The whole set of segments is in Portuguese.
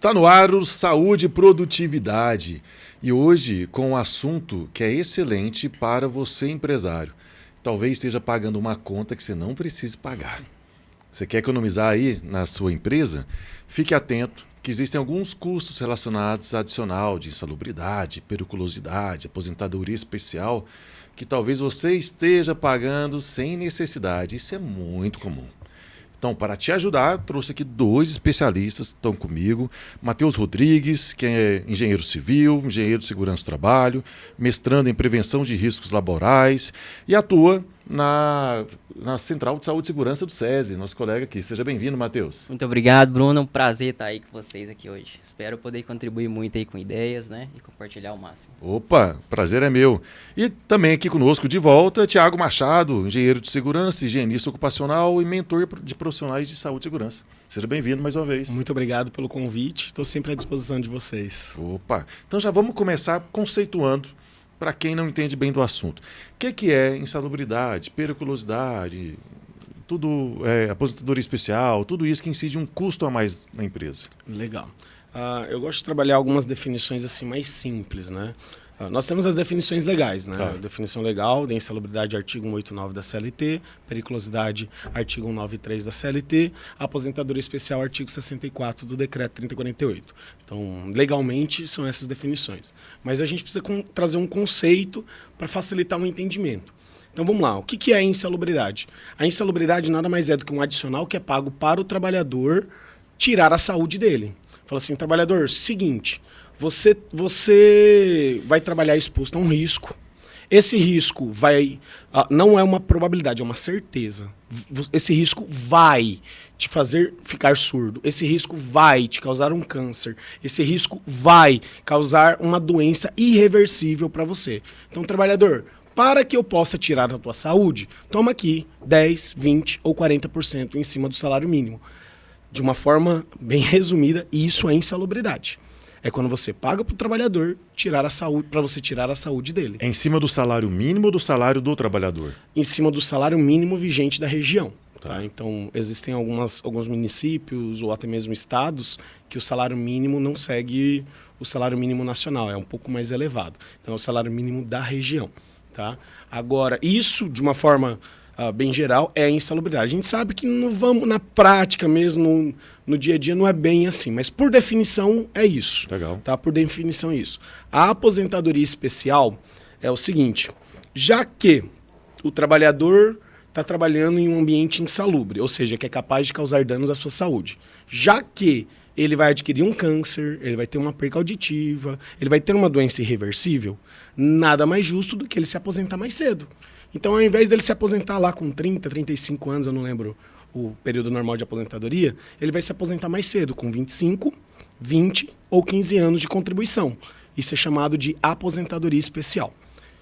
Está no ar o Saúde e Produtividade e hoje com um assunto que é excelente para você empresário. Talvez esteja pagando uma conta que você não precise pagar. Você quer economizar aí na sua empresa? Fique atento que existem alguns custos relacionados adicional de insalubridade, periculosidade, aposentadoria especial que talvez você esteja pagando sem necessidade. Isso é muito comum. Então, para te ajudar, trouxe aqui dois especialistas que estão comigo. Matheus Rodrigues, que é engenheiro civil, engenheiro de segurança do trabalho, mestrando em prevenção de riscos laborais e atua na Central de Saúde e Segurança do SESI, nosso colega aqui. Seja bem-vindo, Matheus. Muito obrigado, Bruno. É um prazer estar aí com vocês aqui hoje. Espero poder contribuir muito aí com ideias, né? E compartilhar o máximo. Opa, prazer é meu. E também aqui conosco de volta, Tiago Machado, engenheiro de segurança, higienista ocupacional e mentor de profissionais de saúde e segurança. Seja bem-vindo mais uma vez. Muito obrigado pelo convite. Estou sempre à disposição de vocês. Opa, então já vamos começar conceituando para quem não entende bem do assunto. O que é insalubridade, periculosidade, tudo, aposentadoria especial, tudo isso que incide um custo a mais na empresa? Legal. Eu gosto de trabalhar algumas definições assim mais simples, né? Nós temos as definições legais, né? Tá. Definição legal de insalubridade, artigo 189 da CLT, periculosidade, artigo 193 da CLT, aposentadoria especial, artigo 64 do decreto 3048. Então, legalmente, são essas definições. Mas a gente precisa trazer um conceito para facilitar o entendimento. Então, vamos lá. O que é a insalubridade? A insalubridade nada mais é do que um adicional que é pago para o trabalhador tirar a saúde dele. Fala assim, trabalhador, seguinte... Você vai trabalhar exposto a um risco. Esse risco não é uma probabilidade, é uma certeza. Esse risco vai te fazer ficar surdo. Esse risco vai te causar um câncer. Esse risco vai causar uma doença irreversível para você. Então, trabalhador, para que eu possa tirar a tua saúde, toma aqui 10, 20 ou 40% em cima do salário mínimo. De uma forma bem resumida, isso é insalubridade. É quando você paga para o trabalhador tirar a saúde, para você tirar a saúde dele. É em cima do salário mínimo ou do salário do trabalhador? Em cima do salário mínimo vigente da região. Tá? Então, existem alguns municípios ou até mesmo estados que o salário mínimo não segue o salário mínimo nacional, é um pouco mais elevado. Então, é o salário mínimo da região. Tá? Agora, isso, de uma forma bem geral, é a insalubridade. A gente sabe que na prática mesmo, no dia a dia, não é bem assim, mas por definição é isso. Legal. Tá? Por definição é isso. A aposentadoria especial é o seguinte, já que o trabalhador está trabalhando em um ambiente insalubre, ou seja, que é capaz de causar danos à sua saúde, já que ele vai adquirir um câncer, ele vai ter uma perca auditiva, ele vai ter uma doença irreversível, nada mais justo do que ele se aposentar mais cedo. Então, ao invés dele se aposentar lá com 30, 35 anos, eu não lembro o período normal de aposentadoria, ele vai se aposentar mais cedo, com 25, 20 ou 15 anos de contribuição. Isso é chamado de aposentadoria especial.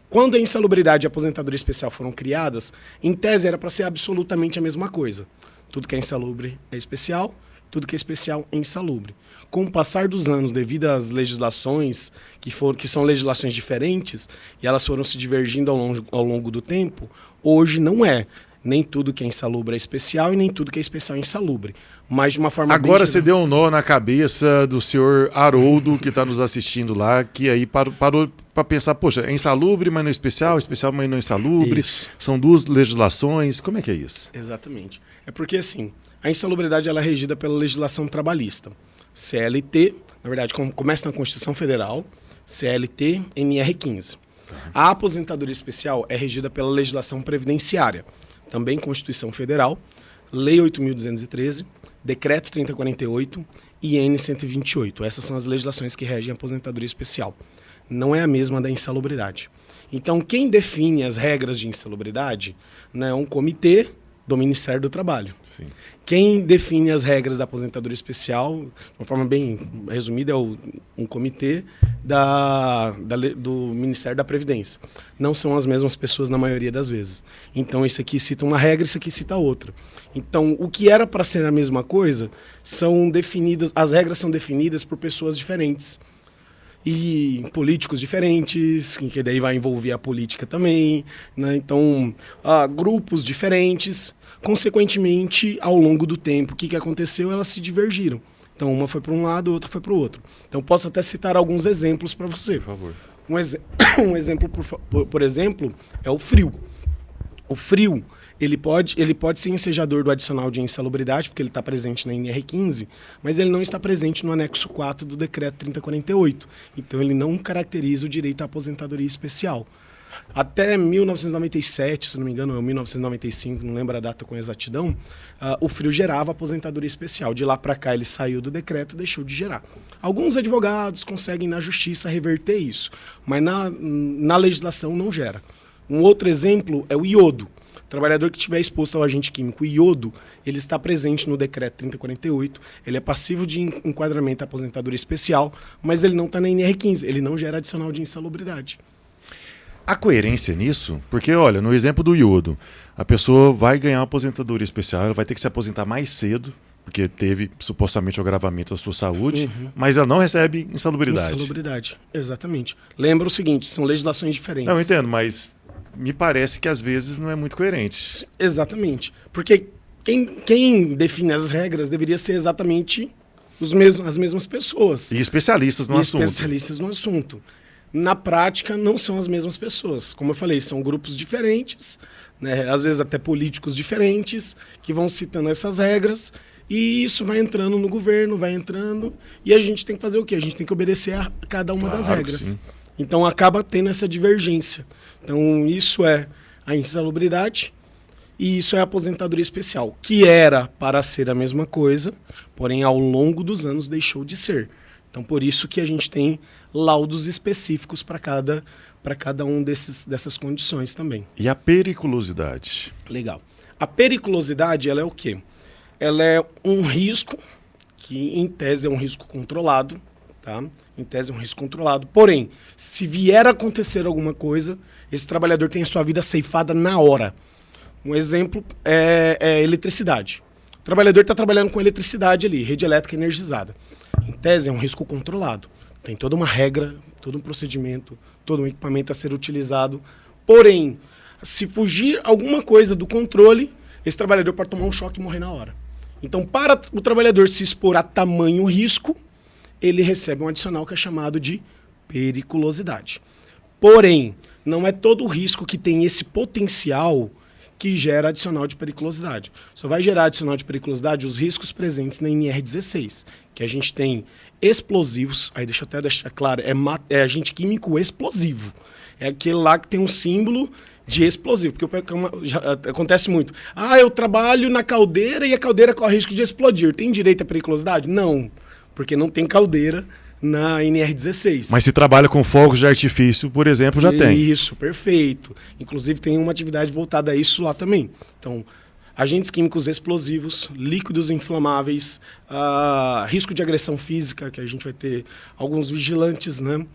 Quando a insalubridade e a aposentadoria especial foram criadas, em tese era para ser absolutamente a mesma coisa. Tudo que é insalubre é especial, tudo que é especial é insalubre. Com o passar dos anos, devido às legislações, que são legislações diferentes, e elas foram se divergindo ao longo do tempo, hoje não é. Nem tudo que é insalubre é especial e nem tudo que é especial é insalubre. Mas de uma forma Agora bem você deu um nó na cabeça do senhor Haroldo, que está nos assistindo lá, que aí parou para pensar, poxa, é insalubre, mas não é especial, especial, mas não é insalubre. Isso. São duas legislações. Como é que é isso? Exatamente. É porque, assim, a insalubridade ela é regida pela legislação trabalhista. CLT, na verdade, começa na Constituição Federal, CLT, NR15. A aposentadoria especial é regida pela legislação previdenciária, também Constituição Federal, Lei 8.213, Decreto 3048 e N 128. Essas são as legislações que regem a aposentadoria especial. Não é a mesma da insalubridade. Então, quem define as regras de insalubridade, né, é um comitê do Ministério do Trabalho. Sim. Quem define as regras da aposentadoria especial, de uma forma bem resumida, é um comitê do Ministério da Previdência. Não são as mesmas pessoas na maioria das vezes. Então, esse aqui cita uma regra, esse aqui cita outra. Então, o que era para ser a mesma coisa, as regras são definidas por pessoas diferentes. E políticos diferentes, que daí vai envolver a política também, né? Então, grupos diferentes. Consequentemente, ao longo do tempo, o que aconteceu? Elas se divergiram. Então, uma foi para um lado, outra foi para o outro. Então, posso até citar alguns exemplos para você. Por favor. Um exemplo, por exemplo, é o frio. O frio, ele pode ser ensejador do adicional de insalubridade, porque ele está presente na NR15, mas ele não está presente no anexo 4 do decreto 3048. Então, ele não caracteriza o direito à aposentadoria especial. Até 1997, se não me engano, ou 1995, não lembro a data com exatidão, o frio gerava aposentadoria especial. De lá para cá ele saiu do decreto e deixou de gerar. Alguns advogados conseguem na justiça reverter isso, mas na legislação não gera. Um outro exemplo é o iodo. O trabalhador que estiver exposto ao agente químico iodo, ele está presente no decreto 3048, ele é passivo de enquadramento à aposentadoria especial, mas ele não está na NR15, ele não gera adicional de insalubridade. Há coerência nisso? Porque, olha, no exemplo do iodo, a pessoa vai ganhar uma aposentadoria especial, ela vai ter que se aposentar mais cedo, porque teve supostamente o agravamento da sua saúde, mas ela não recebe insalubridade. Insalubridade, exatamente. Lembra o seguinte, são legislações diferentes. Não, eu entendo, mas me parece que às vezes não é muito coerente. Exatamente. Porque quem define as regras deveria ser exatamente as mesmas pessoas. E especialistas no assunto. Especialistas no assunto. Na prática, não são as mesmas pessoas. Como eu falei, são grupos diferentes, né? Às vezes até políticos diferentes, que vão citando essas regras, e isso vai entrando no governo, vai entrando, e a gente tem que fazer o quê? A gente tem que obedecer a cada uma das regras. Sim. Então, acaba tendo essa divergência. Então, isso é a insalubridade e isso é a aposentadoria especial, que era para ser a mesma coisa, porém, ao longo dos anos, deixou de ser. Então, por isso que a gente tem laudos específicos para cada um dessas condições também. E a periculosidade? Legal. A periculosidade, ela é o quê? Ela é um risco, que em tese é um risco controlado, tá? Em tese é um risco controlado. Porém, se vier a acontecer alguma coisa, esse trabalhador tem a sua vida ceifada na hora. Um exemplo é eletricidade. O trabalhador está trabalhando com eletricidade ali, rede elétrica energizada. Em tese, é um risco controlado. Tem toda uma regra, todo um procedimento, todo um equipamento a ser utilizado. Porém, se fugir alguma coisa do controle, esse trabalhador pode tomar um choque e morrer na hora. Então, para o trabalhador se expor a tamanho risco, ele recebe um adicional que é chamado de periculosidade. Porém, não é todo o risco que tem esse potencial que gera adicional de periculosidade. Só vai gerar adicional de periculosidade os riscos presentes na NR16, que a gente tem explosivos, aí deixa eu até deixar claro, é agente químico explosivo. É aquele lá que tem um símbolo de explosivo, porque acontece muito. Eu trabalho na caldeira e a caldeira corre risco de explodir. Tem direito à periculosidade? Não, porque não tem caldeira na NR16. Mas se trabalha com fogos de artifício, por exemplo, já tem. Isso, perfeito. Inclusive tem uma atividade voltada a isso lá também. Então, agentes químicos explosivos, líquidos inflamáveis, risco de agressão física, que a gente vai ter alguns vigilantes, né?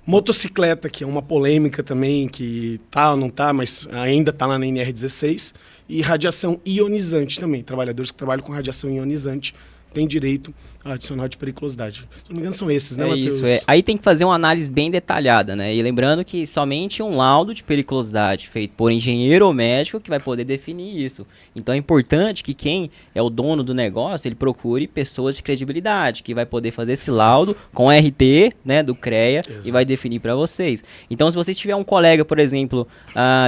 Motocicleta, que é uma polêmica também, que tá ou não tá, mas ainda tá lá na NR16. E radiação ionizante também. Trabalhadores que trabalham com radiação ionizante têm direito a adicional de periculosidade. Se não me engano, são esses, né, Matheus? Isso, Aí tem que fazer uma análise bem detalhada, né? E lembrando que somente um laudo de periculosidade feito por engenheiro ou médico que vai poder definir isso. Então é importante que quem é o dono do negócio, ele procure pessoas de credibilidade, que vai poder fazer esse laudo com RT, né, do CREA, e vai definir para vocês. Então, se você tiver um colega, por exemplo,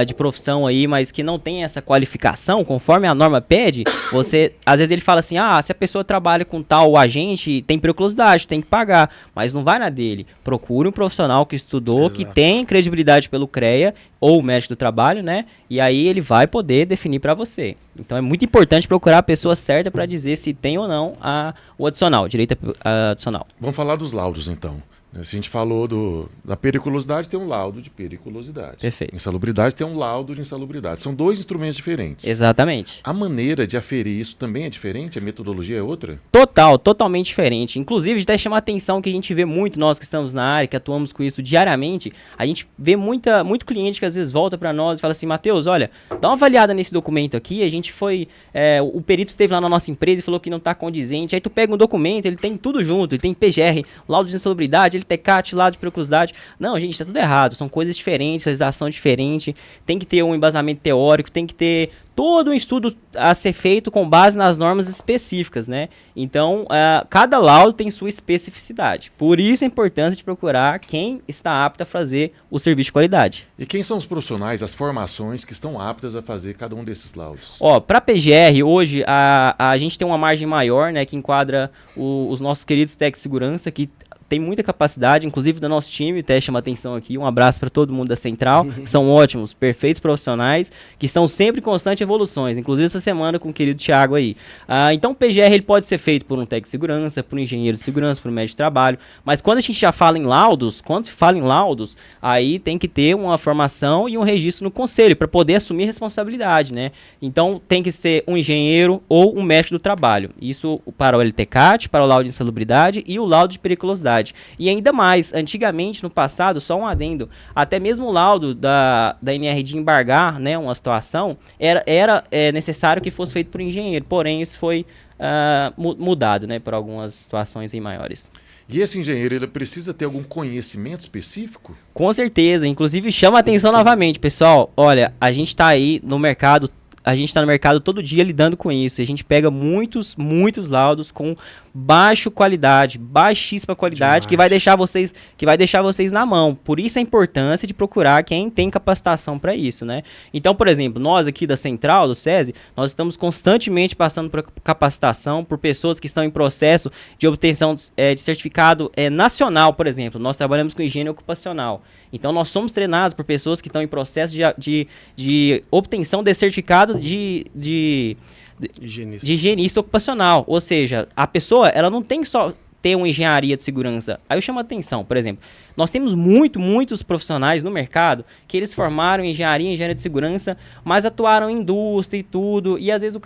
de profissão aí, mas que não tem essa qualificação, conforme a norma pede, às vezes ele fala assim, se a pessoa trabalha com tal agente, tem periculosidade, tem que pagar, mas não vai na dele. Procure um profissional que estudou, que tem credibilidade pelo CREA ou médico do trabalho, né? E aí ele vai poder definir para você. Então é muito importante procurar a pessoa certa para dizer se tem ou não o adicional, direito adicional. Vamos falar dos laudos, então. Se a gente falou da periculosidade, tem um laudo de periculosidade. Perfeito. Insalubridade tem um laudo de insalubridade. São dois instrumentos diferentes. Exatamente. A maneira de aferir isso também é diferente? A metodologia é outra? Totalmente diferente. Inclusive, até chamar a atenção que a gente vê muito, nós que estamos na área, que atuamos com isso diariamente, a gente vê muito cliente que às vezes volta para nós e fala assim, Matheus, olha, dá uma avaliada nesse documento aqui, a gente foi, o perito esteve lá na nossa empresa e falou que não está condizente, aí tu pega um documento, ele tem tudo junto, ele tem PGR, laudo de insalubridade, ele LTCAT, laudo de periculosidade. Não, gente, tá tudo errado. São coisas diferentes, legislação diferente. Tem que ter um embasamento teórico, tem que ter todo um estudo a ser feito com base nas normas específicas, né? Então, cada laudo tem sua especificidade. Por isso a importância de procurar quem está apto a fazer o serviço de qualidade. E quem são os profissionais, as formações que estão aptas a fazer cada um desses laudos? Para a PGR, hoje, a gente tem uma margem maior, né? Que enquadra os nossos queridos técnicos de segurança, que tem muita capacidade, inclusive do nosso time, até chama atenção aqui, um abraço para todo mundo da Central, que são ótimos, perfeitos profissionais, que estão sempre em constantes evoluções, inclusive essa semana com o querido Thiago aí. Então o PGR ele pode ser feito por um técnico de segurança, por um engenheiro de segurança, por um médico de trabalho, mas quando a gente já fala em laudos, aí tem que ter uma formação e um registro no conselho, para poder assumir responsabilidade, né? Então tem que ser um engenheiro ou um médico do trabalho, isso para o LTCAT, para o laudo de insalubridade e o laudo de periculosidade. E ainda mais, antigamente, no passado, só um adendo, até mesmo o laudo da NR de embargar, né, uma situação, era necessário que fosse feito por engenheiro, porém isso foi mudado, né, por algumas situações aí maiores. E esse engenheiro, ele precisa ter algum conhecimento específico? Com certeza, inclusive chama a atenção novamente, pessoal, olha, a gente está aí no mercado, todo dia lidando com isso. A gente pega muitos laudos com baixíssima qualidade, que vai deixar vocês na mão. Por isso a importância de procurar quem tem capacitação para isso, né? Então, por exemplo, nós aqui da Central, do SESI, nós estamos constantemente passando por capacitação por pessoas que estão em processo de obtenção de certificado nacional, por exemplo. Nós trabalhamos com higiene ocupacional. Então, nós somos treinados por pessoas que estão em processo de obtenção de certificado de higienista ocupacional. Ou seja, a pessoa ela não tem só ter uma engenharia de segurança. Aí eu chamo a atenção, por exemplo, nós temos muitos profissionais no mercado que eles formaram em engenharia de segurança, mas atuaram em indústria e tudo, e às vezes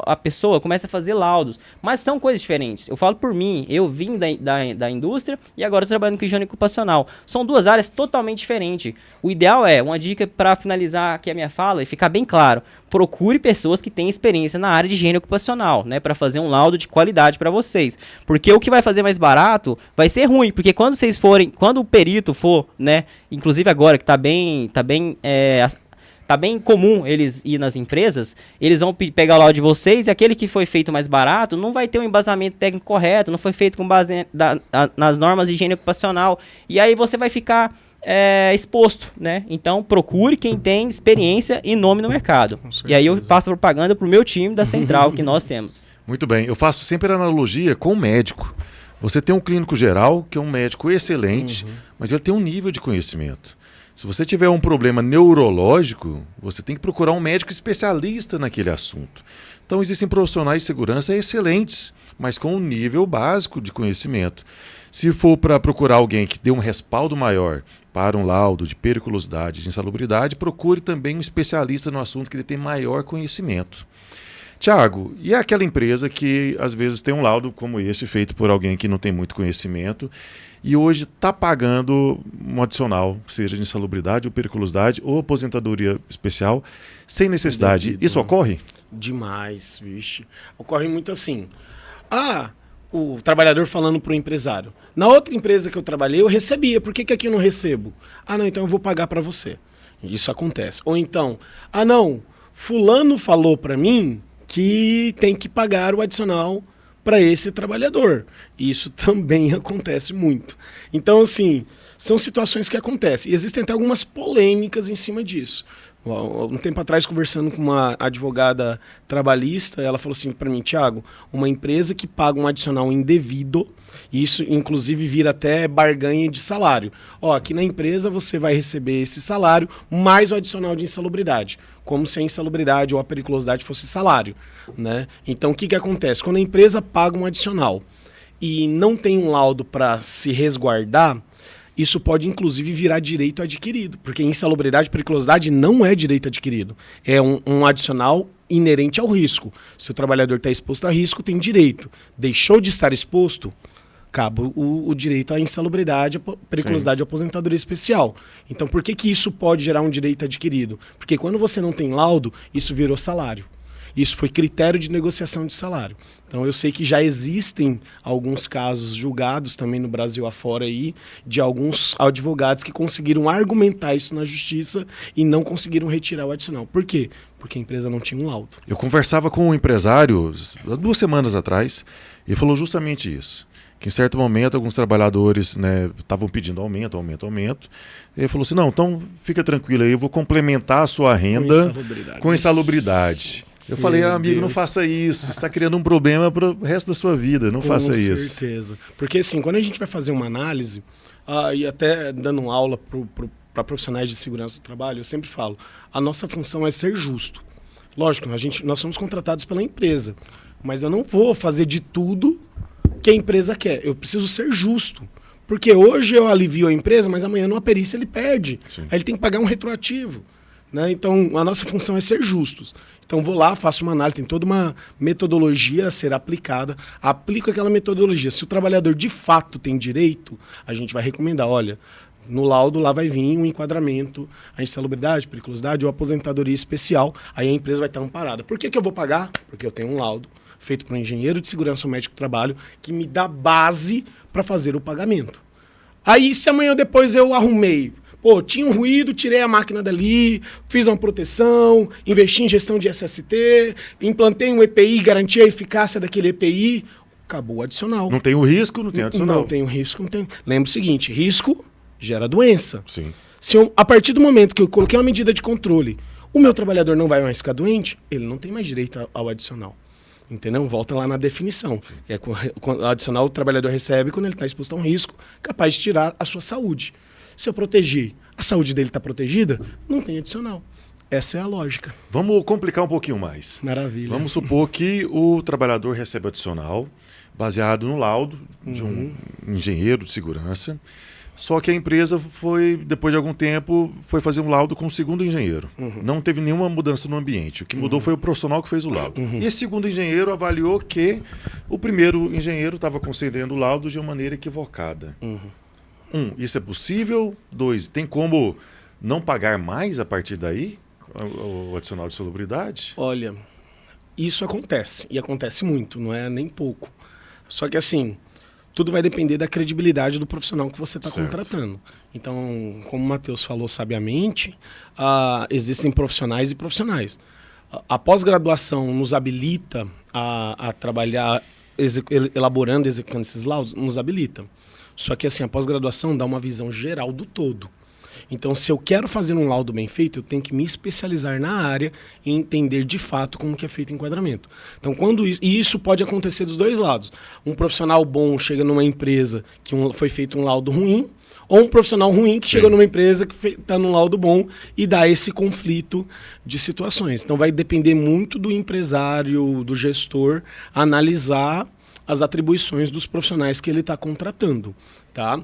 a pessoa começa a fazer laudos, mas são coisas diferentes. Eu falo por mim, eu vim da indústria e agora estou trabalhando com higiene ocupacional. São duas áreas totalmente diferentes. O ideal uma dica para finalizar aqui a minha fala e ficar bem claro, procure pessoas que têm experiência na área de higiene ocupacional, né, para fazer um laudo de qualidade para vocês, porque o que vai fazer mais barato vai ser ruim, porque quando o perito for, né, inclusive agora que tá bem comum eles ir nas empresas, eles vão pegar o laudo de vocês e aquele que foi feito mais barato não vai ter um embasamento técnico correto, não foi feito com base nas normas de higiene ocupacional, e aí você vai ficar exposto, né? Então procure quem tem experiência e nome no mercado. E aí eu passo a propaganda pro meu time da Central que nós temos. Muito bem, eu faço sempre a analogia com o médico. Você tem um clínico geral, que é um médico excelente, mas ele tem um nível de conhecimento. Se você tiver um problema neurológico, você tem que procurar um médico especialista naquele assunto. Então existem profissionais de segurança excelentes, mas com um nível básico de conhecimento. Se for para procurar alguém que dê um respaldo maior para um laudo de periculosidade, de insalubridade, procure também um especialista no assunto que ele tem maior conhecimento. Tiago, e aquela empresa que às vezes tem um laudo como esse, feito por alguém que não tem muito conhecimento, e hoje está pagando um adicional, seja de insalubridade ou periculosidade ou aposentadoria especial, sem necessidade. Devido. Isso ocorre? Demais, vixe. Ocorre muito assim. O trabalhador falando para o empresário. Na outra empresa que eu trabalhei, eu recebia. Por que aqui eu não recebo? Não, então eu vou pagar para você. Isso acontece. Ou então, não, fulano falou para mim que tem que pagar o adicional para esse trabalhador. Isso também acontece muito. Então, assim, são situações que acontecem. E existem até algumas polêmicas em cima disso. Um tempo atrás, conversando com uma advogada trabalhista, ela falou assim para mim: Tiago, uma empresa que paga um adicional indevido, isso inclusive vira até barganha de salário. Aqui na empresa você vai receber esse salário mais o adicional de insalubridade, como se a insalubridade ou a periculosidade fosse salário, né? Então o que acontece? Quando a empresa paga um adicional e não tem um laudo para se resguardar, isso pode, inclusive, virar direito adquirido, porque insalubridade e periculosidade não é direito adquirido. É um adicional inerente ao risco. Se o trabalhador está exposto a risco, tem direito. Deixou de estar exposto, acaba o direito à insalubridade, à periculosidade e à aposentadoria especial. Então, por que isso pode gerar um direito adquirido? Porque quando você não tem laudo, isso virou salário. Isso foi critério de negociação de salário. Então eu sei que já existem alguns casos julgados também no Brasil afora aí, de alguns advogados que conseguiram argumentar isso na justiça e não conseguiram retirar o adicional. Por quê? Porque a empresa não tinha um laudo. Eu conversava com um empresário 2 semanas atrás e falou justamente isso. Que em certo momento alguns trabalhadores estavam pedindo aumento. Ele falou assim, não, então fica tranquilo aí, eu vou complementar a sua renda com insalubridade. Eu falei, amigo, não faça isso, você está criando um problema para o resto da sua vida, não faça isso. Com certeza. Porque assim, quando a gente vai fazer uma análise, e até dando aula para profissionais de segurança do trabalho, eu sempre falo, a nossa função é ser justo. Lógico, nós somos contratados pela empresa, mas eu não vou fazer de tudo que a empresa quer. Eu preciso ser justo. Porque hoje eu alivio a empresa, mas amanhã numa perícia ele perde. Sim. Aí ele tem que pagar um retroativo. Né? Então, a nossa função é ser justos. Então, vou lá, faço uma análise, tem toda uma metodologia a ser aplicada, aplico aquela metodologia. Se o trabalhador de fato tem direito, a gente vai recomendar, olha, no laudo lá vai vir um enquadramento, a insalubridade, periculosidade ou aposentadoria especial, aí a empresa vai estar amparada. Por que eu vou pagar? Porque eu tenho um laudo feito por um engenheiro de segurança ou médico do trabalho que me dá base para fazer o pagamento. Aí, se amanhã depois eu arrumei, tinha um ruído, tirei a máquina dali, fiz uma proteção, investi em gestão de SST, implantei um EPI, garanti a eficácia daquele EPI, acabou o adicional. Não tem o risco, não tem adicional. Não tem o risco, não tem. Lembra o seguinte, risco gera doença. Sim. Se a partir do momento que eu coloquei uma medida de controle, o meu trabalhador não vai mais ficar doente, ele não tem mais direito ao adicional. Entendeu? Volta lá na definição. Que é o adicional o trabalhador recebe quando ele está exposto a um risco capaz de tirar a sua saúde. Se eu proteger, a saúde dele está protegida, não tem adicional. Essa é a lógica. Vamos complicar um pouquinho mais. Maravilha. Vamos supor que o trabalhador recebe adicional baseado no laudo de um engenheiro de segurança. Só que a empresa depois de algum tempo, foi fazer um laudo com o segundo engenheiro. Não teve nenhuma mudança no ambiente. O que mudou foi o profissional que fez o laudo. E esse segundo engenheiro avaliou que o primeiro engenheiro estava concedendo o laudo de uma maneira equivocada. Isso é possível? 2, tem como não pagar mais a partir daí o adicional de salubridade? Olha, isso acontece. E acontece muito, não é nem pouco. Só que assim, tudo vai depender da credibilidade do profissional que você está contratando. Então, como o Matheus falou sabiamente, existem profissionais e profissionais. A pós-graduação nos habilita a trabalhar elaborando, executando esses laudos, nos habilita. Só que assim, a pós-graduação dá uma visão geral do todo. Então, se eu quero fazer um laudo bem feito, eu tenho que me especializar na área e entender de fato como que é feito o enquadramento. Então, e isso pode acontecer dos dois lados. Um profissional bom chega numa empresa que foi feito um laudo ruim, ou um profissional ruim que chegou numa empresa que está num laudo bom e dá esse conflito de situações. Então, vai depender muito do empresário, do gestor, analisar as atribuições dos profissionais que ele está contratando, tá?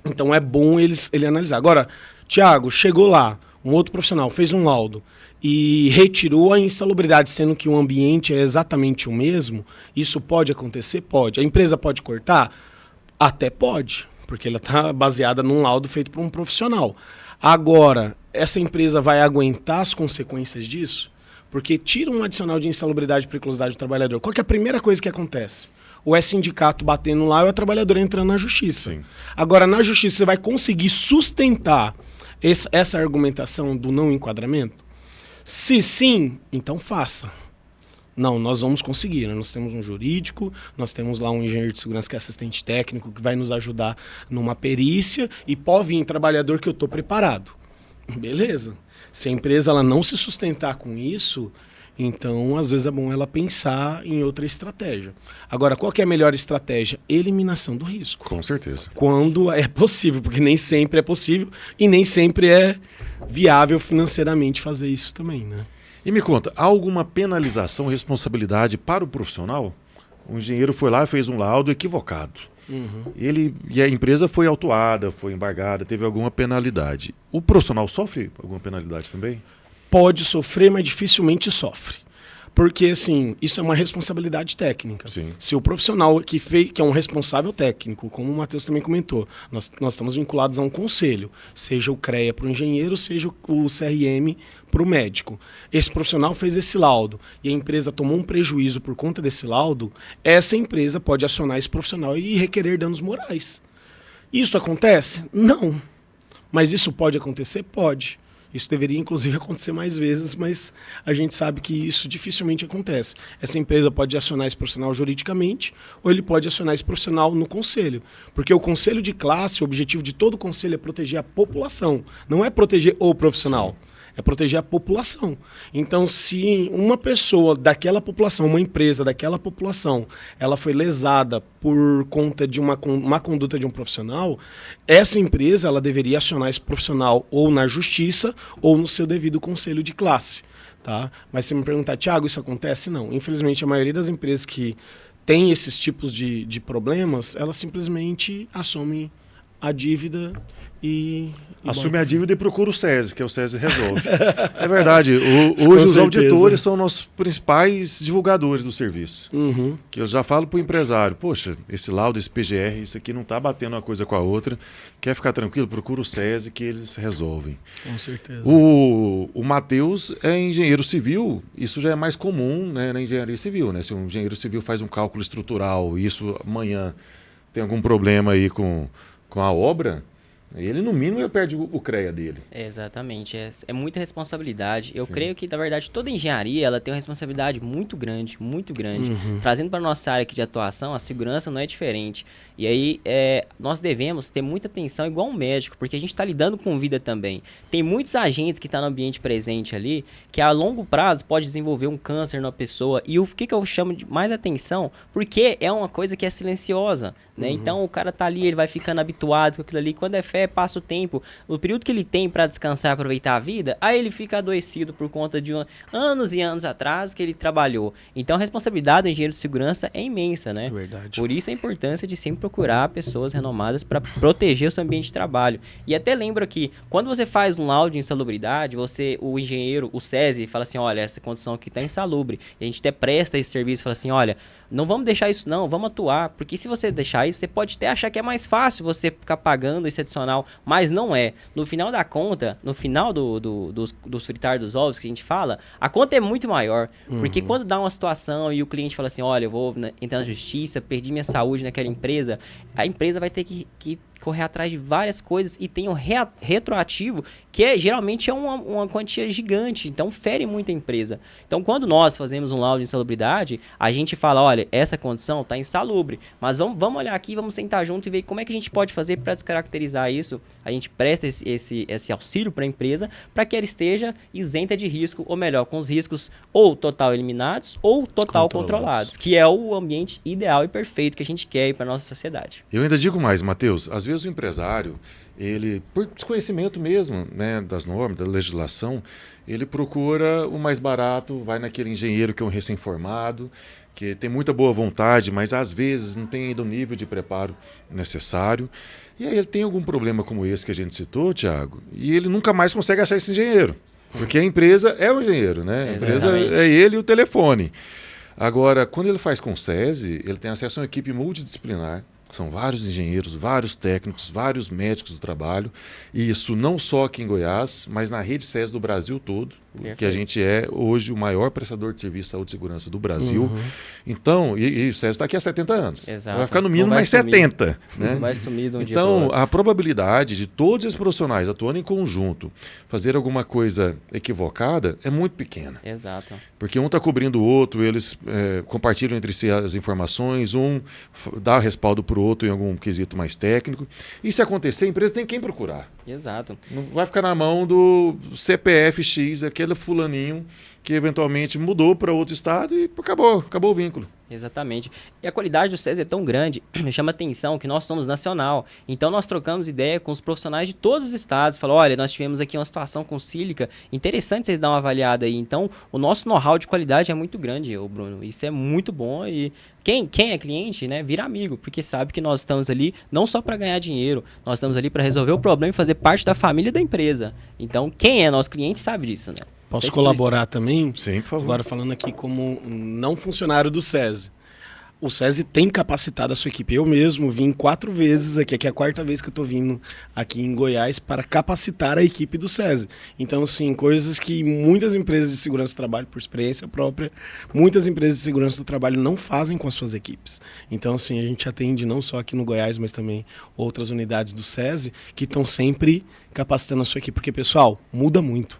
Então é bom ele analisar. Agora, Thiago, chegou lá, um outro profissional fez um laudo e retirou a insalubridade, sendo que o ambiente é exatamente o mesmo, isso pode acontecer? Pode. A empresa pode cortar? Até pode, porque ela está baseada num laudo feito por um profissional. Agora, essa empresa vai aguentar as consequências disso? Porque tira um adicional de insalubridade e periculosidade do trabalhador. Qual que é a primeira coisa que acontece? Ou é sindicato batendo lá ou é trabalhador entrando na justiça. Sim. Agora, na justiça, você vai conseguir sustentar essa argumentação do não enquadramento? Se sim, então faça. Não, nós vamos conseguir. Né? Nós temos um jurídico, nós temos lá um engenheiro de segurança que é assistente técnico, que vai nos ajudar numa perícia, e pode vir trabalhador que eu estou preparado. Beleza. Se a empresa ela não se sustentar com isso, então, às vezes é bom ela pensar em outra estratégia. Agora, qual que é a melhor estratégia? Eliminação do risco. Com certeza. Quando é possível, porque nem sempre é possível e nem sempre é viável financeiramente fazer isso também, né? E me conta, há alguma penalização, responsabilidade para o profissional? O engenheiro foi lá e fez um laudo equivocado. E a empresa foi autuada, foi embargada, teve alguma penalidade. O profissional sofre alguma penalidade também? Pode sofrer, mas dificilmente sofre. Porque, assim, isso é uma responsabilidade técnica. Sim. Se o profissional que é um responsável técnico, como o Matheus também comentou, nós estamos vinculados a um conselho, seja o CREA para o engenheiro, seja o CRM para o médico. Esse profissional fez esse laudo e a empresa tomou um prejuízo por conta desse laudo, essa empresa pode acionar esse profissional e requerer danos morais. Isso acontece? Não. Mas isso pode acontecer? Pode. Isso deveria, inclusive, acontecer mais vezes, mas a gente sabe que isso dificilmente acontece. Essa empresa pode acionar esse profissional juridicamente ou ele pode acionar esse profissional no conselho. Porque o conselho de classe, o objetivo de todo conselho é proteger a população, não é proteger o profissional. Sim. É proteger a população. Então, se uma pessoa daquela população, uma empresa daquela população, ela foi lesada por conta de uma conduta de um profissional, essa empresa ela deveria acionar esse profissional ou na justiça ou no seu devido conselho de classe. Tá? Mas se me perguntar, Thiago, isso acontece? Não. Infelizmente, a maioria das empresas que tem esses tipos de problemas, elas simplesmente assumem a dívida e assume a dívida e procura o SESI, que o SESI resolve. É verdade, hoje os auditores são nossos principais divulgadores do serviço. Uhum. Que eu já falo para o empresário, poxa, esse laudo, esse PGR, isso aqui não está batendo uma coisa com a outra, quer ficar tranquilo, procura o SESI que eles resolvem. Com certeza. O Matheus é engenheiro civil, isso já é mais comum, né, na engenharia civil, né? Se um engenheiro civil faz um cálculo estrutural e isso amanhã tem algum problema aí com a obra, ele no mínimo perde o CREA dele. Exatamente, é muita responsabilidade. Eu Sim. creio que, na verdade, toda engenharia ela tem uma responsabilidade muito grande. Uhum. Trazendo para a nossa área aqui de atuação, a segurança não é diferente. E aí, nós devemos ter muita atenção, igual um médico, porque a gente está lidando com vida também. Tem muitos agentes que estão no ambiente presente ali, que a longo prazo pode desenvolver um câncer na pessoa. E o que eu chamo de mais atenção? Porque é uma coisa que é silenciosa, né? Uhum. Então, o cara tá ali, ele vai ficando habituado com aquilo ali. Quando é fé, passa o tempo. O período que ele tem para descansar e aproveitar a vida, aí ele fica adoecido por conta de anos e anos atrás que ele trabalhou. Então, a responsabilidade do engenheiro de segurança é imensa, né? É verdade. Por isso a importância de sempre procurar pessoas renomadas para proteger o seu ambiente de trabalho. E até lembro que, quando você faz um laudo de insalubridade, o engenheiro, o SESI, fala assim, olha, essa condição aqui está insalubre. E a gente até presta esse serviço e fala assim, olha, não vamos deixar isso não, vamos atuar. Porque se você deixar isso, você pode até achar que é mais fácil você ficar pagando esse adicional, mas não é. No final da conta, no final dos fritar dos ovos que a gente fala, a conta é muito maior. Porque quando dá uma situação e o cliente fala assim, olha, eu vou entrar na justiça, perdi minha saúde naquela empresa, a empresa vai ter que correr atrás de várias coisas e tem o retroativo, que geralmente é uma quantia gigante, então fere muito a empresa. Então, quando nós fazemos um laudo de insalubridade, a gente fala, olha, essa condição está insalubre, mas vamos olhar aqui, vamos sentar junto e ver como é que a gente pode fazer para descaracterizar isso. A gente presta esse auxílio para a empresa para que ela esteja isenta de risco, ou melhor, com os riscos ou total eliminados ou total controlados, que é o ambiente ideal e perfeito que a gente quer para a nossa sociedade. Eu ainda digo mais, Matheus, às vezes o empresário, ele, por desconhecimento mesmo, né, das normas, da legislação, ele procura o mais barato, vai naquele engenheiro que é um recém-formado, que tem muita boa vontade, mas às vezes não tem ainda o nível de preparo necessário. E aí ele tem algum problema como esse que a gente citou, Thiago, e ele nunca mais consegue achar esse engenheiro, porque a empresa é o engenheiro, né? A empresa é ele e o telefone. Agora, quando ele faz com o SESI, ele tem acesso a uma equipe multidisciplinar. São vários engenheiros, vários técnicos, vários médicos do trabalho. E isso não só aqui em Goiás, mas na rede SESI do Brasil todo, que a gente é hoje o maior prestador de serviço de saúde e segurança do Brasil. Então, e o SESI está aqui há 70 anos. Exato. Vai ficar no mínimo mais 70. Né? Não vai sumir de um dia Então, pro outro. a probabilidade de todos esses profissionais atuando em conjunto fazer alguma coisa equivocada é muito pequena. Exato. Porque um está cobrindo o outro, eles compartilham entre si as informações, um dá respaldo para o outro em algum quesito mais técnico. E se acontecer, a empresa tem quem procurar. Exato. Não vai ficar na mão do CPF X, aquele fulaninho que eventualmente mudou para outro estado e acabou o vínculo. Exatamente. E a qualidade do SESI é tão grande, chama atenção que nós somos nacional. Então nós trocamos ideia com os profissionais de todos os estados. Falou, olha, nós tivemos aqui uma situação com sílica, interessante vocês dar uma avaliada aí. Então o nosso know-how de qualidade é muito grande, Bruno. Isso é muito bom e quem é cliente, né, vira amigo, porque sabe que nós estamos ali não só para ganhar dinheiro, nós estamos ali para resolver o problema e fazer parte da família da empresa. Então quem é nosso cliente sabe disso, né? Posso Ser colaborar também? Sim, por favor. Agora falando aqui como não funcionário do SESI. O SESI tem capacitado a sua equipe. Eu mesmo vim 4 vezes aqui é a 4ª vez que eu estou vindo aqui em Goiás para capacitar a equipe do SESI. Então, assim, coisas que muitas empresas de segurança do trabalho, por experiência própria, muitas empresas de segurança do trabalho não fazem com as suas equipes. Então, assim, a gente atende não só aqui no Goiás, mas também outras unidades do SESI que estão sempre capacitando a sua equipe. Porque, pessoal, muda muito.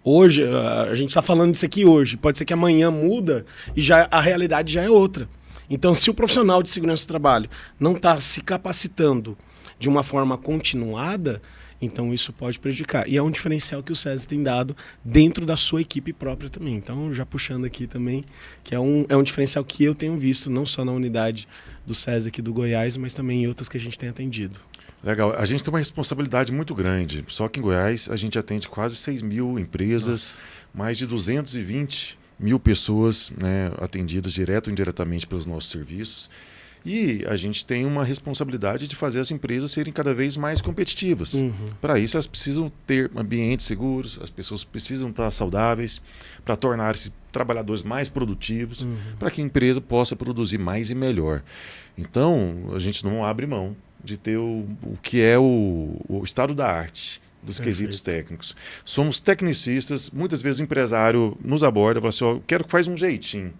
Hoje, a gente está falando disso aqui hoje. Pode ser que amanhã muda e já a realidade já é outra. Então, se o profissional de segurança do trabalho não está se capacitando de uma forma continuada, então isso pode prejudicar. E é um diferencial que o SESI tem dado dentro da sua equipe própria também. Então, já puxando aqui também, que é um diferencial que eu tenho visto, não só na unidade do SESI aqui do Goiás, mas também em outras que a gente tem atendido. Legal. A gente tem uma responsabilidade muito grande. Só que em Goiás a gente atende quase 6 mil empresas, mais de 220 mil pessoas, né, atendidas direto ou indiretamente pelos nossos serviços. E a gente tem uma responsabilidade de fazer as empresas serem cada vez mais competitivas. Para isso, elas precisam ter ambientes seguros, as pessoas precisam estar saudáveis, para tornar-se trabalhadores mais produtivos, para que a empresa possa produzir mais e melhor. Então, a gente não abre mão de ter o que é o estado da arte dos quesitos técnicos. Somos tecnicistas, muitas vezes o empresário nos aborda e fala assim, quero que faz um jeitinho.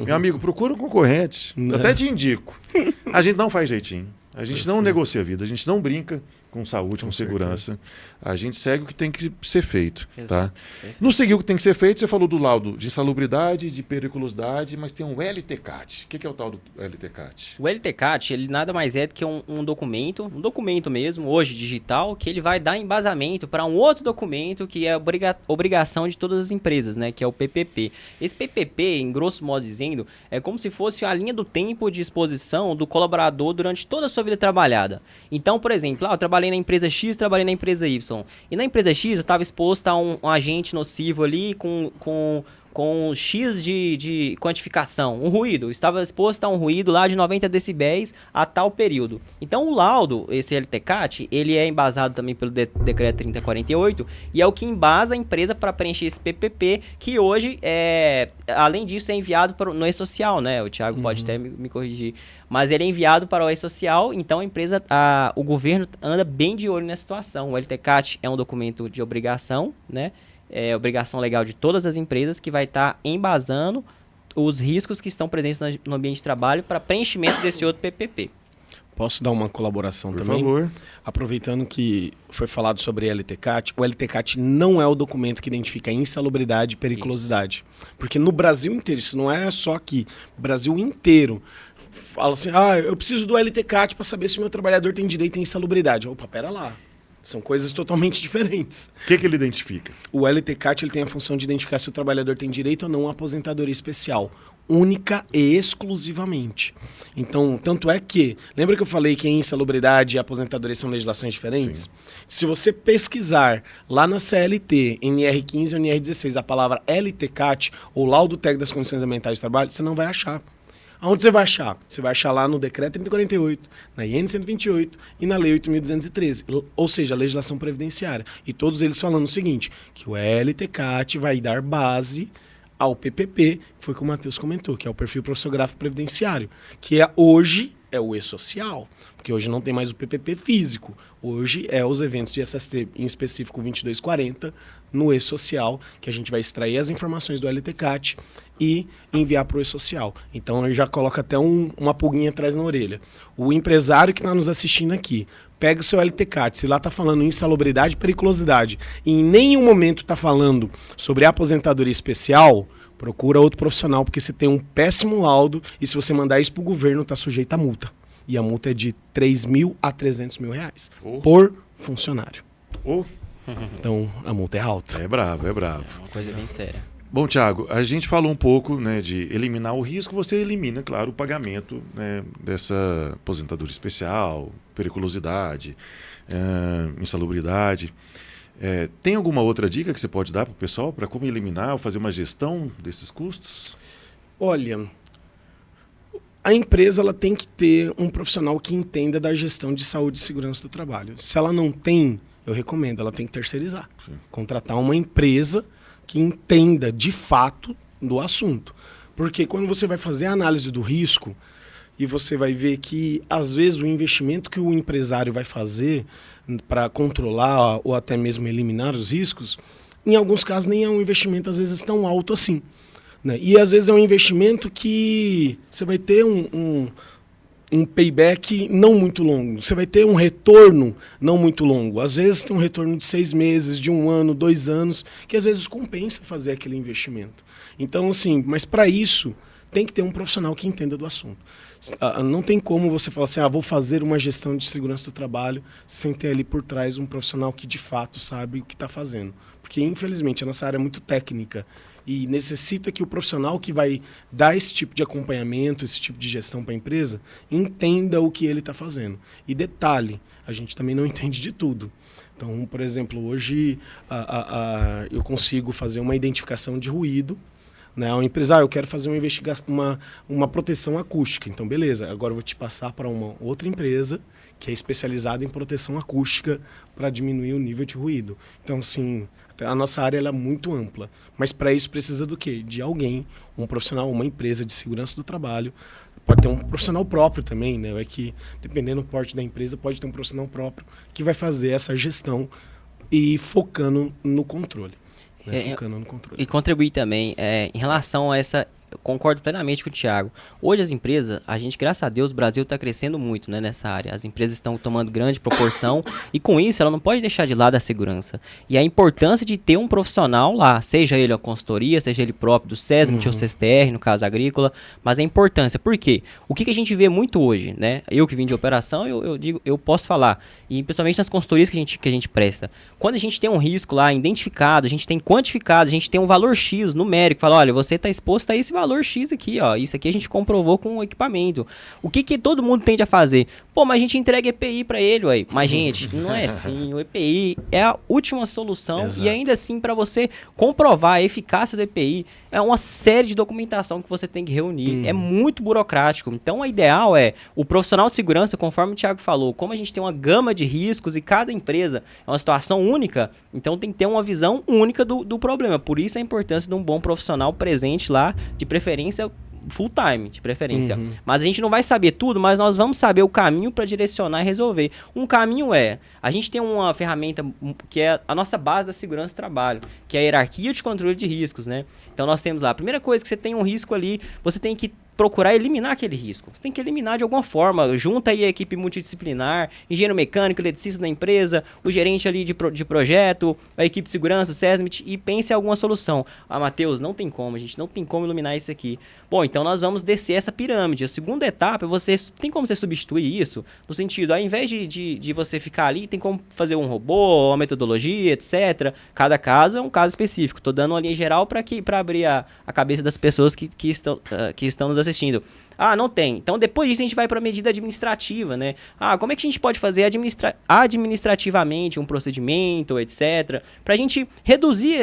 Meu amigo, procura um concorrente, eu até te indico. A gente não faz jeitinho, a gente não negocia a vida, a gente não brinca com saúde, com segurança. A gente segue o que tem que ser feito. Tá? Não seguir o que tem que ser feito, você falou do laudo de insalubridade, de periculosidade, mas tem um LTCAT. O que é o tal do LTCAT? O LTCAT, ele nada mais é do que um documento mesmo, hoje digital, que ele vai dar embasamento para um outro documento que é obrigação de todas as empresas, né, que é o PPP. Esse PPP, em grosso modo dizendo, é como se fosse a linha do tempo de exposição do colaborador durante toda a sua vida trabalhada. Então, por exemplo, eu trabalhei na empresa X, trabalhei na empresa Y. E na empresa X eu estava exposto a um agente nocivo ali com X de quantificação, um ruído. Eu estava exposto a um ruído lá de 90 decibéis a tal período. Então o laudo, esse LTCAT, ele é embasado também pelo decreto 3048 e é o que embasa a empresa para preencher esse PPP, que hoje, além disso, é enviado no E-Social, né? O Thiago pode até me corrigir. Mas ele é enviado para o E-Social, então a empresa, o governo anda bem de olho nessa situação. O LTCAT é um documento de obrigação, né? É obrigação legal de todas as empresas que vai estar embasando os riscos que estão presentes no ambiente de trabalho para preenchimento desse outro PPP. Posso dar uma colaboração Por também? favor. Aproveitando que foi falado sobre LTCAT, o LTCAT não é o documento que identifica insalubridade e periculosidade. Porque no Brasil inteiro, isso não é só aqui, o Brasil inteiro fala assim, eu preciso do LTCAT para saber se o meu trabalhador tem direito à insalubridade. Opa, pera lá. São coisas totalmente diferentes. O que ele identifica? O LTCAT ele tem a função de identificar se o trabalhador tem direito ou não à aposentadoria especial, única e exclusivamente. Então, tanto é que... Lembra que eu falei que em insalubridade e aposentadoria são legislações diferentes? Sim. Se você pesquisar lá na CLT, NR15 ou NR16, a palavra LTCAT, ou laudo técnico das condições ambientais de trabalho, você não vai achar. Aonde você vai achar? Você vai achar lá no Decreto 3048, na IN 128 e na Lei 8.213, ou seja, a legislação previdenciária. E todos eles falando o seguinte, que o LTCAT vai dar base ao PPP, que foi como o Matheus comentou, que é o perfil profissiográfico previdenciário, que hoje é o E-Social, porque hoje não tem mais o PPP físico. Hoje é os eventos de SST, em específico 2240, no E-Social, que a gente vai extrair as informações do LTCAT e enviar para o E-Social. Então, ele já coloca até uma pulguinha atrás na orelha. O empresário que está nos assistindo aqui, pega o seu LTCAT, se lá está falando em insalubridade e periculosidade, e em nenhum momento está falando sobre aposentadoria especial, procura outro profissional, porque você tem um péssimo laudo e se você mandar isso para o governo, está sujeito a multa. E a multa é de 3 mil a 300 mil reais por funcionário. Então, a multa é alta. É bravo, é bravo. É uma coisa bem séria. Bom, Thiago, a gente falou um pouco, né, de eliminar o risco, você elimina, claro, o pagamento, né, dessa aposentadoria especial, periculosidade, insalubridade. Tem alguma outra dica que você pode dar para o pessoal para como eliminar ou fazer uma gestão desses custos? Olha, a empresa ela tem que ter um profissional que entenda da gestão de saúde e segurança do trabalho. Se ela não tem, eu recomendo, ela tem que terceirizar. Sim. Contratar uma empresa que entenda de fato do assunto. Porque quando você vai fazer a análise do risco e você vai ver que, às vezes, o investimento que o empresário vai fazer para controlar ou até mesmo eliminar os riscos, em alguns casos nem é um investimento, às vezes, tão alto assim. Né? E, às vezes, é um investimento que você vai ter um payback não muito longo. Você vai ter um retorno não muito longo. Às vezes tem um retorno de 6 meses, de 1 ano, 2 anos, que às vezes compensa fazer aquele investimento. Então, assim, mas para isso tem que ter um profissional que entenda do assunto. Não tem como você falar assim, vou fazer uma gestão de segurança do trabalho sem ter ali por trás um profissional que de fato sabe o que está fazendo. Porque, infelizmente, a nossa área é muito técnica e necessita que o profissional que vai dar esse tipo de acompanhamento, esse tipo de gestão para a empresa, entenda o que ele está fazendo. E detalhe, a gente também não entende de tudo. Então, por exemplo, hoje eu consigo fazer uma identificação de ruído, né? O empresário, eu quero fazer uma proteção acústica. Então, beleza, agora eu vou te passar para uma outra empresa que é especializada em proteção acústica para diminuir o nível de ruído. Então, assim, a nossa área ela é muito ampla. Mas para isso precisa do quê? De alguém, um profissional, uma empresa de segurança do trabalho. Pode ter um profissional próprio também, né? É que, dependendo do porte da empresa, pode ter um profissional próprio que vai fazer essa gestão e focando no controle. Focando no controle. E contribuir também em relação a essa... Eu concordo plenamente com o Thiago. Hoje as empresas, a gente, graças a Deus, o Brasil está crescendo muito, né, nessa área. As empresas estão tomando grande proporção e com isso ela não pode deixar de lado a segurança. E a importância de ter um profissional lá, seja ele a consultoria, seja ele próprio do SESMIT ou CSTR, no caso agrícola, mas a importância. Por quê? O que a gente vê muito hoje, né? Eu que vim de operação, eu posso falar. E principalmente nas consultorias que a gente presta. Quando a gente tem um risco lá identificado, a gente tem quantificado, a gente tem um valor X numérico, fala, olha, você está exposto a esse valor X aqui, ó. Isso aqui a gente comprovou com o equipamento. O que todo mundo tende a fazer? Pô, mas a gente entrega EPI para ele, ué. Mas, gente, não é assim. O EPI é a última solução. Exato. E ainda assim, para você comprovar a eficácia do EPI, é uma série de documentação que você tem que reunir. É muito burocrático. Então, o ideal é o profissional de segurança, conforme o Thiago falou, como a gente tem uma gama de riscos e cada empresa é uma situação única, então tem que ter uma visão única do problema. Por isso a importância de um bom profissional presente lá, de preferência full time, de preferência. Mas a gente não vai saber tudo, mas nós vamos saber o caminho para direcionar e resolver. Um caminho a gente tem uma ferramenta que é a nossa base da segurança do trabalho, que é a hierarquia de controle de riscos, né? Então nós temos lá, a primeira coisa que você tem um risco ali, você tem que procurar eliminar aquele risco. Você tem que eliminar de alguma forma. Junta aí a equipe multidisciplinar, engenheiro mecânico, eletricista da empresa, o gerente ali de projeto, a equipe de segurança, o SESMIT, e pense em alguma solução. Matheus, não tem como, a gente não tem como iluminar isso aqui. Bom, então nós vamos descer essa pirâmide. A segunda etapa, tem como você substituir isso? No sentido, ao invés de você ficar ali, tem como fazer um robô, uma metodologia, etc. Cada caso é um caso específico. Estou dando uma linha geral para abrir a cabeça das pessoas que estão nos assistindo. Não tem. Então, depois disso, a gente vai para a medida administrativa, né? Como é que a gente pode fazer administrativamente um procedimento, etc., para a gente reduzir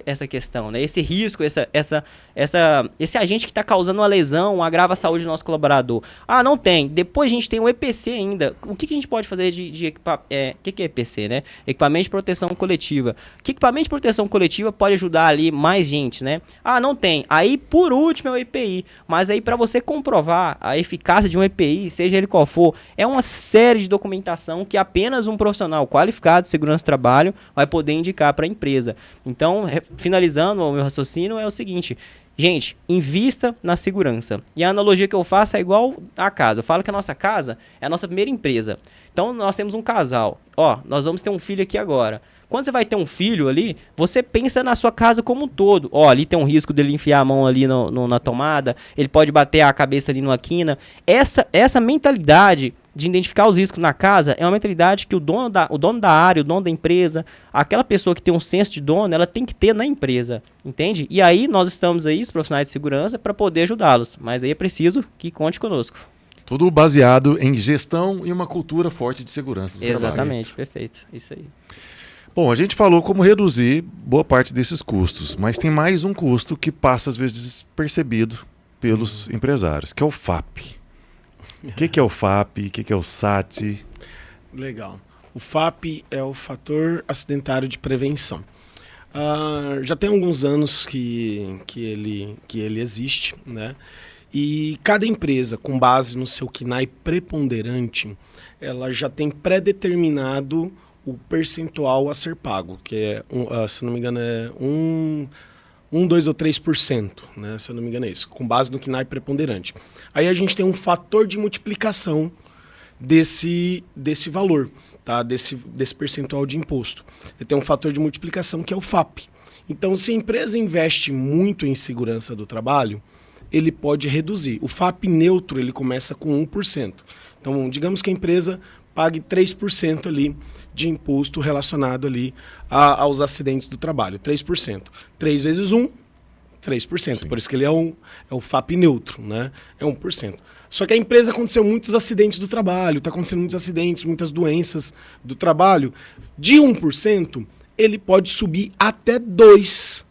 essa questão, né? Esse risco, esse agente que está causando uma lesão, agrava a saúde do nosso colaborador. Não tem. Depois a gente tem o EPC ainda. O que a gente pode fazer de equipamento? O que é EPC, né? Equipamento de proteção coletiva. Que equipamento de proteção coletiva pode ajudar ali mais gente, né? Não tem. Aí, por último, é o EPI. Mas aí, para você comprovar a eficácia de um EPI, seja ele qual for, é uma série de documentação que apenas um profissional qualificado de segurança do trabalho vai poder indicar para a empresa. Então, finalizando o meu raciocínio, é o seguinte: gente, invista na segurança. E a analogia que eu faço é igual à casa. Eu falo que a nossa casa é a nossa primeira empresa. Então, nós temos um casal. Nós vamos ter um filho aqui agora. Quando você vai ter um filho ali, você pensa na sua casa como um todo. Ali tem um risco dele enfiar a mão ali na tomada, ele pode bater a cabeça ali numa quina. Essa mentalidade de identificar os riscos na casa é uma mentalidade que o dono da área, o dono da empresa, aquela pessoa que tem um senso de dono, ela tem que ter na empresa, entende? E aí nós estamos aí, os profissionais de segurança, para poder ajudá-los. Mas aí é preciso que conte conosco. Tudo baseado em gestão e uma cultura forte de segurança do trabalho. Exatamente, perfeito. Isso aí. Bom, a gente falou como reduzir boa parte desses custos, mas tem mais um custo que passa às vezes despercebido pelos empresários, que é o FAP. O que é o FAP? O que é o SAT? Legal. O FAP é o fator acidentário de prevenção. Já tem alguns anos que ele existe, né? E cada empresa, com base no seu KNAI preponderante, ela já tem pré-determinado o percentual a ser pago, que é, se não me engano, é 2 ou 3%, né? Se eu não me engano é isso, com base no KNAI preponderante. Aí a gente tem um fator de multiplicação desse valor, tá? Desse percentual de imposto. Ele tem um fator de multiplicação que é o FAP. Então, se a empresa investe muito em segurança do trabalho, ele pode reduzir. O FAP neutro ele começa com 1%. Então, digamos que a empresa pague 3% ali de imposto relacionado ali aos acidentes do trabalho. 3%. 3 vezes 1, 3%. Sim. Por isso que ele é o FAP neutro, né? É 1%. Só que a empresa aconteceu muitos acidentes do trabalho, está acontecendo muitos acidentes, muitas doenças do trabalho. De 1%, ele pode subir até 2%.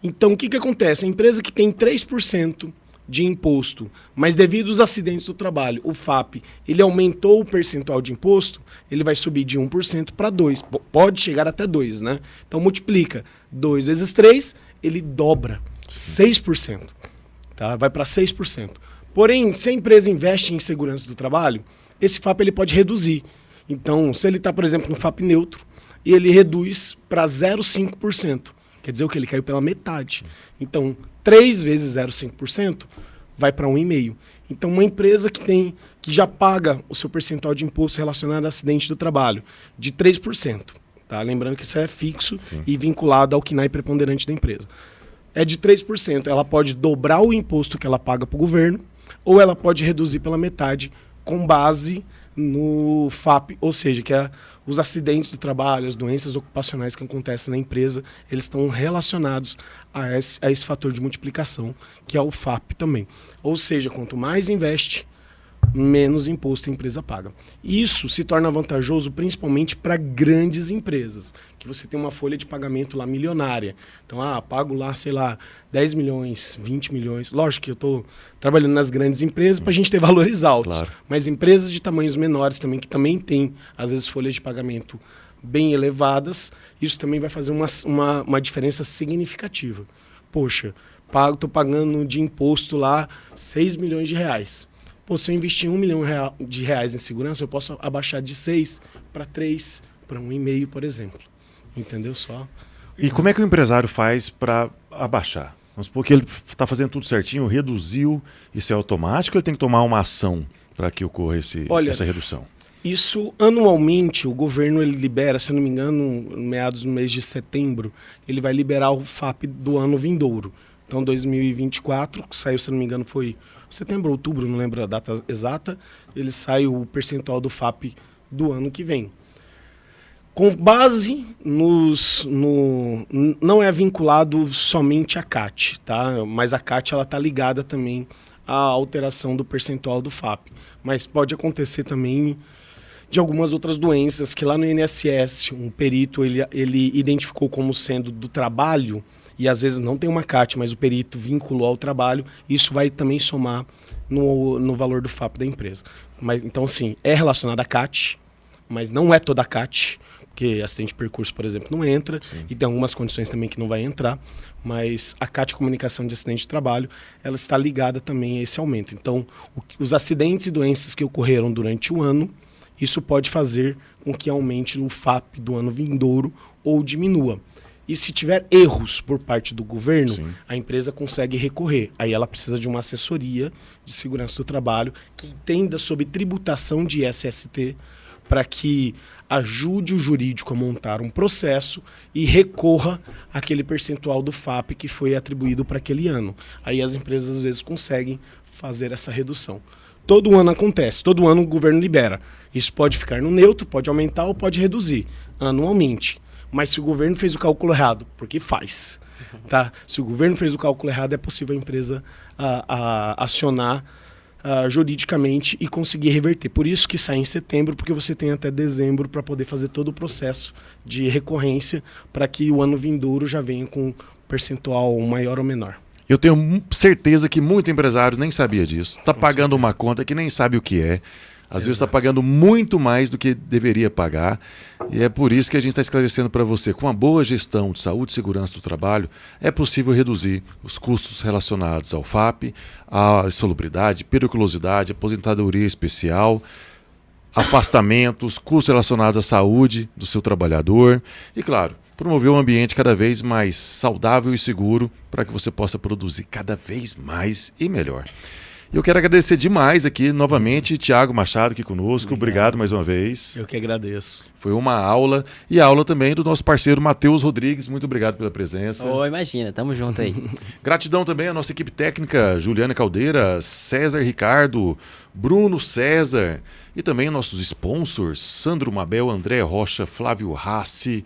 Então, o que acontece? A empresa que tem 3% de imposto, mas devido aos acidentes do trabalho, o FAP, ele aumentou o percentual de imposto, ele vai subir de 1% para 2%. Pode chegar até 2%, né? Então, multiplica 2 vezes 3, ele dobra 6%. Tá? Vai para 6%. Porém, se a empresa investe em segurança do trabalho, esse FAP ele pode reduzir. Então, se ele está, por exemplo, no FAP neutro, ele reduz para 0,5%. Quer dizer o que? Ele caiu pela metade. Então, 3 vezes 0,5% vai para 1,5%. Então, uma empresa que já paga o seu percentual de imposto relacionado a acidente do trabalho de 3%. Tá? Lembrando que isso é fixo. Sim. E vinculado ao KNAI preponderante da empresa. É de 3%. Ela pode dobrar o imposto que ela paga para o governo, ou ela pode reduzir pela metade com base no FAP, ou seja, que é os acidentes do trabalho, as doenças ocupacionais que acontecem na empresa, eles estão relacionados a esse fator de multiplicação, que é o FAP também. Ou seja, quanto mais investe, menos imposto a empresa paga. Isso se torna vantajoso principalmente para grandes empresas, que você tem uma folha de pagamento lá milionária. Então, pago lá, sei lá, 10 milhões, 20 milhões. Lógico que eu estou trabalhando nas grandes empresas para a gente ter valores altos. Claro. Mas empresas de tamanhos menores também, que também têm, às vezes, folhas de pagamento bem elevadas, isso também vai fazer uma diferença significativa. Poxa, estou pagando de imposto lá 6 milhões de reais. Pô, se eu investir R$1 milhão de reais em segurança, eu posso abaixar de 6 para 3, para 1,5, por exemplo. Entendeu só? E como é que o empresário faz para abaixar? Vamos supor que ele está fazendo tudo certinho, reduziu, isso é automático ou ele tem que tomar uma ação para que ocorra essa redução? Isso, anualmente, o governo ele libera, se não me engano, meados no mês de setembro, ele vai liberar o FAP do ano vindouro. Então, 2024, saiu, se não me engano, foi setembro, outubro, não lembro a data exata, ele sai o percentual do FAP do ano que vem. Com base não é vinculado somente à CAT, tá? Mas a CAT ela está ligada também à alteração do percentual do FAP. Mas pode acontecer também de algumas outras doenças que lá no INSS, um perito ele identificou como sendo do trabalho, e às vezes não tem uma CAT, mas o perito vinculou ao trabalho, isso vai também somar no valor do FAP da empresa. Então, sim, é relacionado à CAT, mas não é toda a CAT, porque acidente de percurso, por exemplo, não entra, sim. E tem algumas condições também que não vai entrar, mas a CAT, comunicação de acidente de trabalho, ela está ligada também a esse aumento. Então, os acidentes e doenças que ocorreram durante o ano, isso pode fazer com que aumente o FAP do ano vindouro ou diminua. E se tiver erros por parte do governo, sim, a empresa consegue recorrer. Aí ela precisa de uma assessoria de segurança do trabalho que entenda sobre tributação de SST para que ajude o jurídico a montar um processo e recorra àquele percentual do FAP que foi atribuído para aquele ano. Aí as empresas às vezes conseguem fazer essa redução. Todo ano acontece, todo ano o governo libera. Isso pode ficar no neutro, pode aumentar ou pode reduzir anualmente. Mas se o governo fez o cálculo errado, porque faz, tá? Se o governo fez o cálculo errado, é possível a empresa acionar juridicamente e conseguir reverter. Por isso que sai em setembro, porque você tem até dezembro para poder fazer todo o processo de recorrência para que o ano vindouro já venha com percentual maior ou menor. Eu tenho certeza que muito empresário nem sabia disso. Está pagando uma conta que nem sabe o que é. Às vezes está pagando muito mais do que deveria pagar. E é por isso que a gente está esclarecendo para você. Com a boa gestão de saúde e segurança do trabalho, é possível reduzir os custos relacionados ao FAP, à insalubridade, periculosidade, aposentadoria especial, afastamentos, custos relacionados à saúde do seu trabalhador. E, claro, promover um ambiente cada vez mais saudável e seguro para que você possa produzir cada vez mais e melhor. Eu quero agradecer demais aqui, novamente, Tiago Machado aqui conosco. Obrigado mais uma vez. Eu que agradeço. Foi uma aula. E a aula também do nosso parceiro Matheus Rodrigues. Muito obrigado pela presença. Oh, imagina, tamo junto aí. Gratidão também à nossa equipe técnica, Juliana Caldeira, César Ricardo, Bruno César. E também nossos sponsors, Sandro Mabel, André Rocha, Flávio Rassi,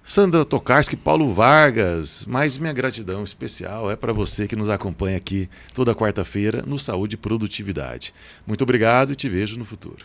Sandra Tokarski, Paulo Vargas. Mas minha gratidão especial é para você que nos acompanha aqui toda quarta-feira no Saúde e Produtividade. Muito obrigado e te vejo no futuro.